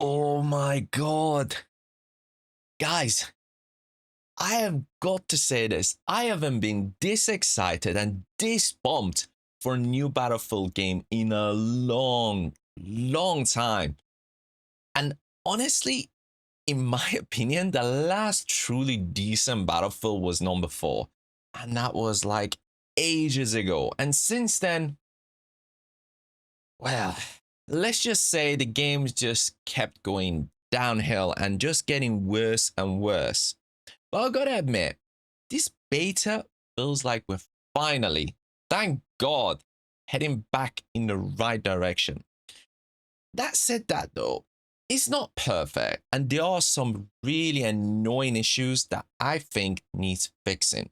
Oh my god. Guys, I have got to say this. I haven't been this excited and this pumped for a new Battlefield game in a long time. And honestly, in my opinion, the last truly decent Battlefield was number 4. And that was like ages ago. And since then, well, let's just say the games just kept going downhill and just getting worse and worse. But I gotta admit, this beta feels like we're finally, thank God, heading back in the right direction. That said, that though, it's not perfect, and there are some really annoying issues that I think needs fixing.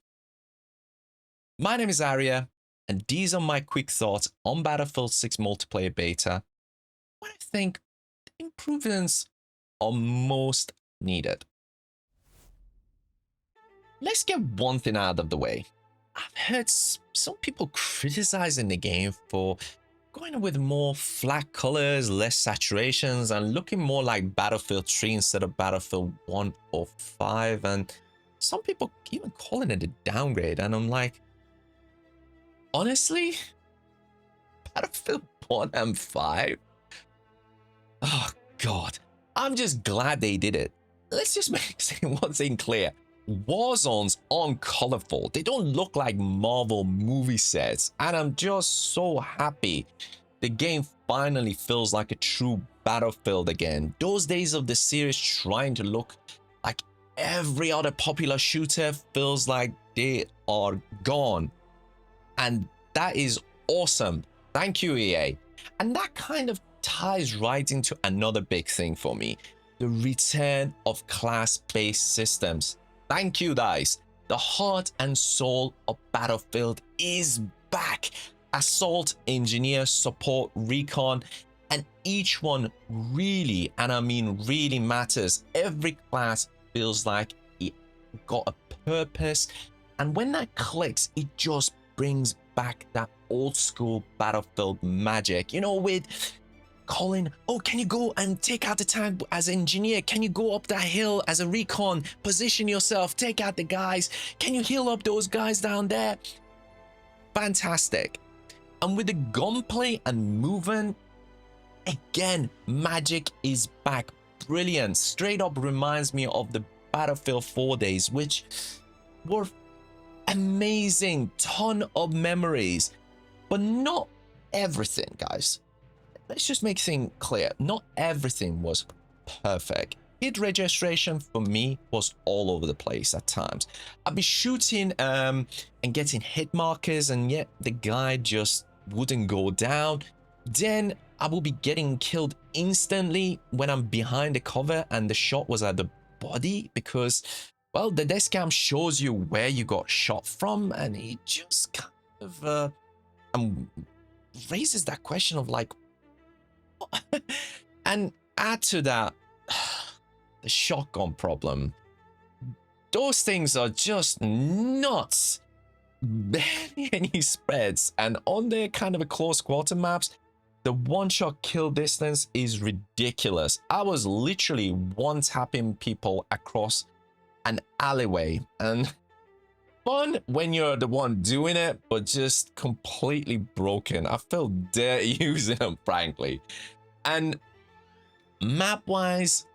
My name is Arya, and these are my quick thoughts on Battlefield 6 multiplayer beta. What I think improvements are most needed. Let's get one thing out of the way. I've heard some people criticizing the game for going with more flat colors, less saturations, and looking more like Battlefield 3 instead of Battlefield 1 or 5. And some people even calling it a downgrade. And I'm like, honestly, Battlefield 1 and 5? Oh, God. I'm just glad they did it. Let's just say one thing clear. War zones aren't colorful. They don't look like Marvel movie sets. And I'm just so happy the game finally feels like a true Battlefield again. Those days of the series trying to look like every other popular shooter feels like they are gone. And that is awesome. Thank you, EA. And that kind of ties right into another big thing for me. The return of class-based systems. Thank you, guys. The heart and soul of Battlefield is back. Assault, Engineer, Support, Recon, and each one really, and I mean really matters. Every class feels like it got a purpose, and when that clicks, it just brings back that old school Battlefield magic. You know, with calling, oh, can you go and take out the tank as an engineer? Can you go up that hill as a recon? Position yourself, take out the guys. Can you heal up those guys down there? Fantastic. And with the gunplay and movement, again, magic is back. Brilliant. Straight up reminds me of the Battlefield 4 days, which were amazing. Ton of memories. But not everything, guys. Let's just make things clear. Not everything was perfect. Hit registration for me was all over the place at times. I'd be shooting and getting hit markers, and yet the guy just wouldn't go down. Then I will be getting killed instantly when I'm behind the cover and the shot was at the body, because, well, the desk cam shows you where you got shot from, and it just kind of raises that question of like, and add to that the shotgun problem. Those things are just nuts. Barely any spreads, and on their kind of a close quarter maps, the one-shot kill distance is ridiculous. I was literally one-tapping people across an alleyway, and fun when you're the one doing it, but just completely broken. I felt dirty using them, frankly. And map-wise,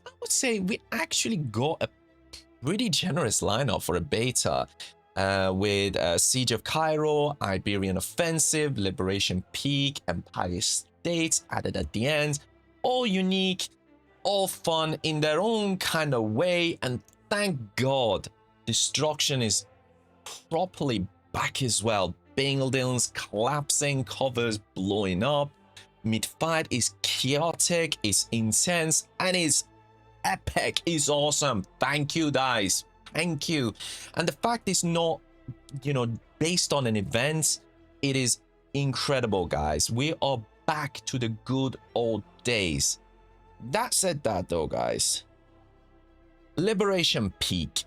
I would say we actually got a pretty generous lineup for a beta, with Siege of Cairo, Iberian Offensive, Liberation Peak, Empire State added at the end. All unique, all fun in their own kind of way, and thank God destruction is properly back as well. Buildings collapsing, covers blowing up. Mid-fight is chaotic, is intense, and is epic, is awesome. Thank you, guys. Thank you. And the fact is not, you know, based on an event, it is incredible, guys. We are back to the good old days. That said that though, guys, Liberation Peak,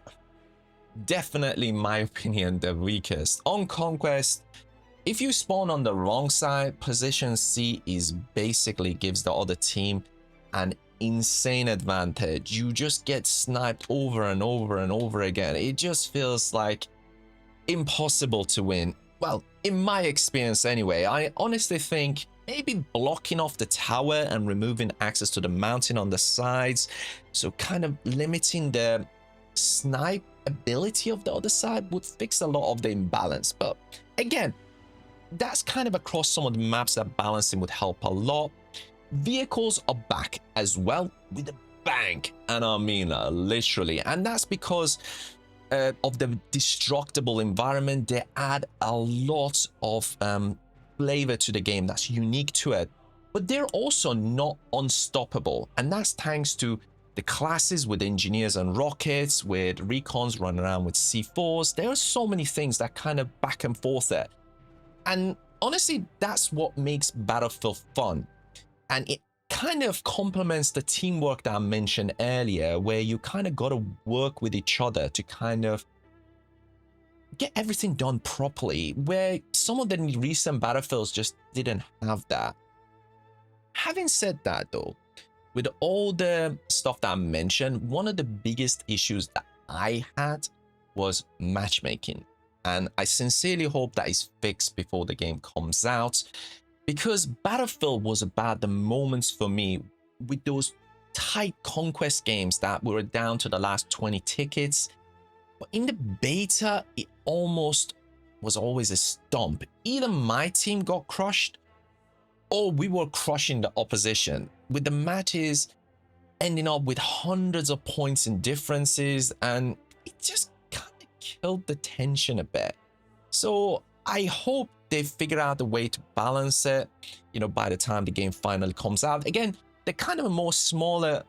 definitely my opinion the weakest. On Conquest, if you spawn on the wrong side, position C is basically gives the other team an insane advantage. You just get sniped over and over and over again. It just feels like impossible to win. Well, in my experience anyway. I honestly think maybe blocking off the tower and removing access to the mountain on the sides, so kind of limiting the snipe ability of the other side, would fix a lot of the imbalance. But again, that's kind of across some of the maps that balancing would help a lot. Vehicles are back as well with a bang, and I mean literally, and that's because of the destructible environment. They add a lot of flavor to the game that's unique to it, but they're also not unstoppable, and that's thanks to the classes with engineers and rockets, with recons running around with C4s. There are so many things that kind of back and forth there, and honestly, that's what makes Battlefield fun. And it kind of complements the teamwork that I mentioned earlier, where you kind of got to work with each other to kind of get everything done properly, where some of the recent Battlefields just didn't have that. Having said that though, with all the stuff that I mentioned, one of the biggest issues that I had was matchmaking. And I sincerely hope that is fixed before the game comes out, because Battlefield was about the moments for me with those tight conquest games that we were down to the last 20 tickets. But in the beta, it almost was always a stomp. Either my team got crushed or we were crushing the opposition, with the matches ending up with hundreds of points in differences, and it just kind of killed the tension a bit. So I hope they figure out a way to balance it, you know, by the time the game finally comes out. Again, they're kind of a more smaller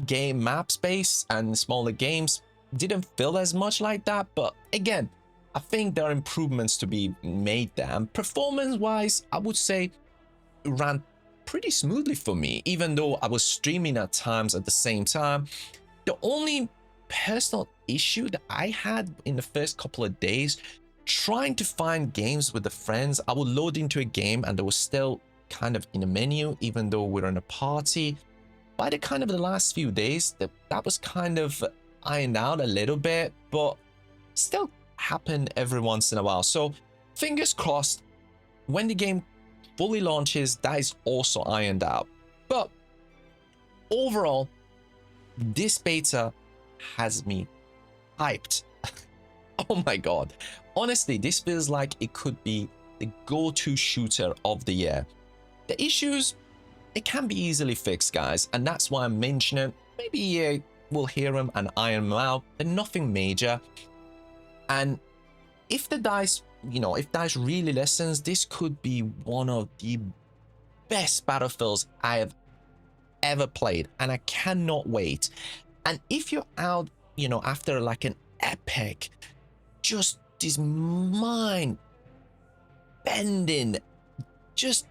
game map space, and smaller games didn't feel as much like that. But again, I think there are improvements to be made there. And performance-wise, I would say it ran pretty smoothly for me, even though I was streaming at times at the same time. The only personal issue that I had in the first couple of days, trying to find games with the friends. I would load into a game and they were still kind of in a menu, even though we're in a party. By the kind of the last few days, that was kind of ironed out a little bit, but still happened every once in a while. So fingers crossed, when the game fully launches, that is also ironed out. But overall, this beta has me hyped. Oh my god. Honestly, this feels like it could be the go-to shooter of the year. The issues, it can be easily fixed, guys, and that's why I'm mentioning it. Maybe we'll hear them and iron them out. They're nothing major. And if the DICE, you know, if DICE really listens, this could be one of the best Battlefields I have ever played, and I cannot wait. And if you're out, you know, after like an epic, just this mind bending, just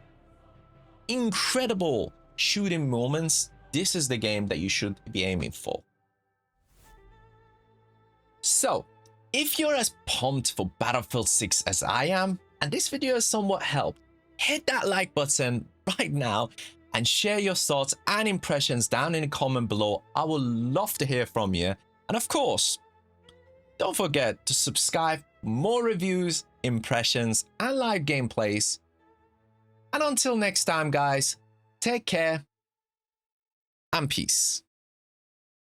incredible shooting moments, this is the game that you should be aiming for. So if you're as pumped for Battlefield 6 as I am, and this video has somewhat helped, hit that like button right now and share your thoughts and impressions down in the comment below. I would love to hear from you. And of course, don't forget to subscribe for more reviews, impressions, and live gameplays. And until next time, guys, take care and peace.